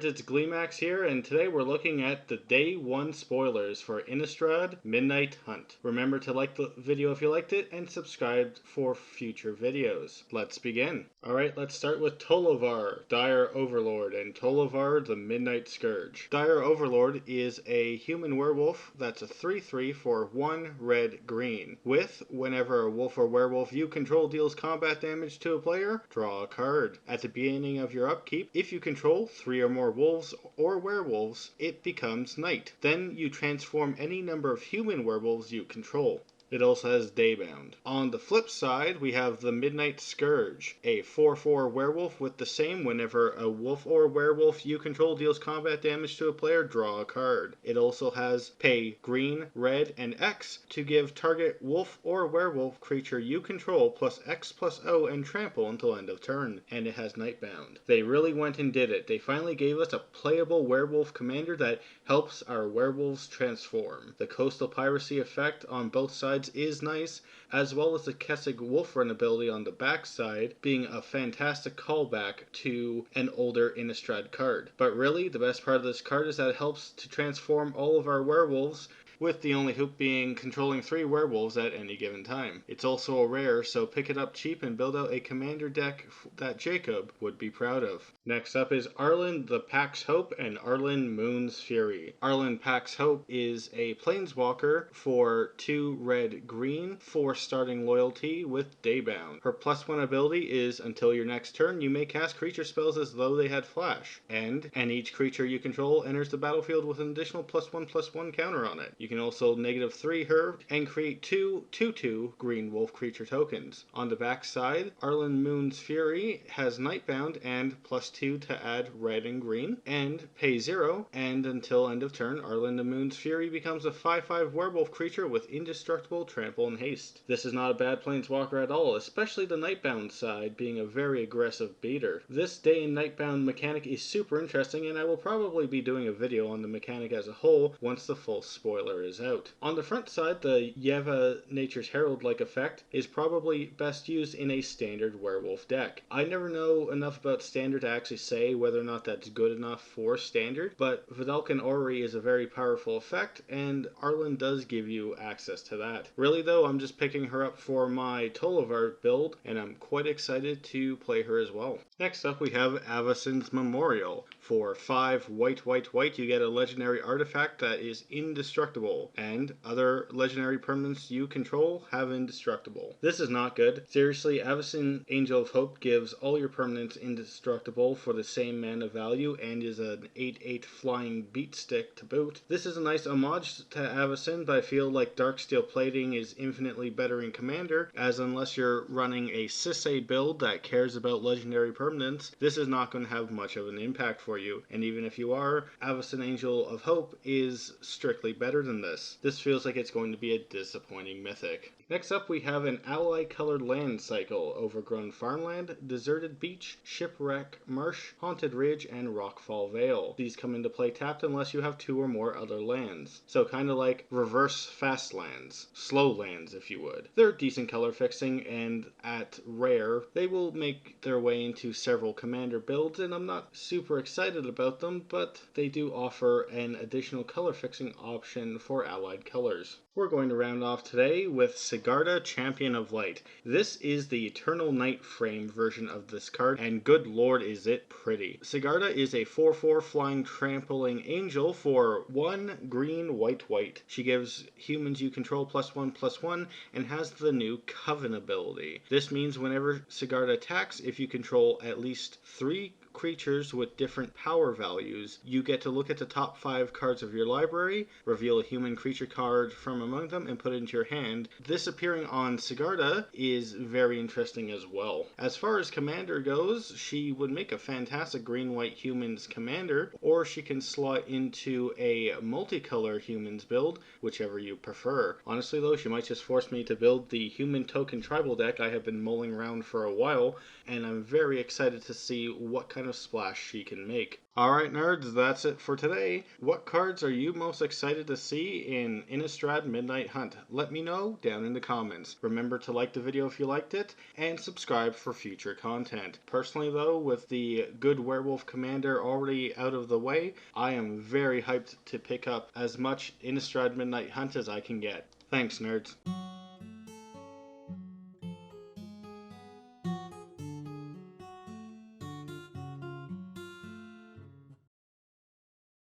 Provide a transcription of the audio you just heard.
nerds, it's Gleemax here, and today we're looking at the Day 1 spoilers for Innistrad Midnight Hunt. Remember to like the video if you liked it, and subscribe for future videos. Let's begin. Alright, let's start with Teolar, Dire Overlord, and Teolar the Midnight Scourge. Dire Overlord is a human werewolf that's a 3/3 for 1 red-green. With, whenever a wolf or werewolf you control deals combat damage to a player, draw a card. At the beginning of your upkeep, if you control 3 or more wolves or werewolves, it becomes night. Then you transform any number of human werewolves you control. It also has Daybound. On the flip side, we have the Midnight Scourge, a 4/4 werewolf with the same whenever a wolf or werewolf you control deals combat damage to a player, draw a card. It also has pay green, red, and X to give target wolf or werewolf creature you control plus X plus O and trample until end of turn, and it has Nightbound. They really went and did it. They finally gave us a playable werewolf commander that helps our werewolves transform. The coastal piracy effect on both sides is nice, as well as the Kessig Wolf Run ability on the backside being a fantastic callback to an older Innistrad card. But really, the best part of this card is that it helps to transform all of our werewolves, with the only hoop being controlling 3 werewolves at any given time. It's also a rare, so pick it up cheap and build out a commander deck that Jacob would be proud of. Next up is Arlinn the Pax Hope and Arlinn Moon's Fury. Arlinn Pax Hope is a planeswalker for 2 red-green for starting loyalty with Daybound. Her +1 ability is until your next turn you may cast creature spells as though they had flash, and each creature you control enters the battlefield with an additional +1/+1 counter on it. You can also -3 her and create 2 2/2 green wolf creature tokens. On the back side, Arlinn Moon's Fury has Nightbound and +2 to add red and green, and pay 0, and until end of turn, Arlinn the Moon's Fury becomes a 5/5 werewolf creature with indestructible trample and haste. This is not a bad planeswalker at all, especially the Nightbound side being a very aggressive beater. This Day and Nightbound mechanic is super interesting, and I will probably be doing a video on the mechanic as a whole once the full spoiler is out. On the front side, the Yeva Nature's Herald-like effect is probably best used in a standard werewolf deck. I never know enough about standard to actually say whether or not that's good enough for standard, but Vedalken Orrery is a very powerful effect, and Arlinn does give you access to that. Really though, I'm just picking her up for my Teolar build, and I'm quite excited to play her as well. Next up we have Avacyn's Memorial. For 5 white, you get a legendary artifact that is indestructible, and other legendary permanents you control have indestructible. This is not good. Seriously, Avacyn Angel of Hope gives all your permanents indestructible for the same mana value and is an 8/8 flying beat stick to boot. This is a nice homage to Avacyn, but I feel like Darksteel Plating is infinitely better in Commander, as unless you're running a Sisay build that cares about legendary permanents, this is not going to have much of an impact for you, and even if you are, Avacyn Angel of Hope is strictly better than this. This feels like it's going to be a disappointing mythic. Next up we have an ally-colored land cycle: Overgrown Farmland, Deserted Beach, Shipwreck Marsh, Haunted Ridge, and Rockfall Vale. These come into play tapped unless you have 2 or more other lands. So kinda like reverse fast lands. Slow lands, if you would. They're decent color fixing, and at rare, they will make their way into several commander builds, and I'm not super excited about them, but they do offer an additional color fixing option for allied colors. We're going to round off today with Sigarda, Champion of Light. This is the Eternal Night Frame version of this card, and good lord is it pretty. Sigarda is a 4/4 flying trampling angel for 1 green white. She gives humans you control +1/+1 and has the new Coven ability. This means whenever Sigarda attacks, if you control at least 3 creatures with different power values, you get to look at the top 5 cards of your library, reveal a human creature card from among them, and put it into your hand. This appearing on Sigarda is very interesting as well. As far as commander goes, she would make a fantastic green-white humans commander, or she can slot into a multicolor humans build, whichever you prefer. Honestly though, she might just force me to build the human token tribal deck I have been mulling around for a while, and I'm very excited to see what kind of splash she can make. Alright nerds, that's it for today. What cards are you most excited to see in Innistrad Midnight Hunt? Let me know down in the comments. Remember to like the video if you liked it, and subscribe for future content. Personally though, with the good Werewolf Commander already out of the way, I am very hyped to pick up as much Innistrad Midnight Hunt as I can get. Thanks nerds.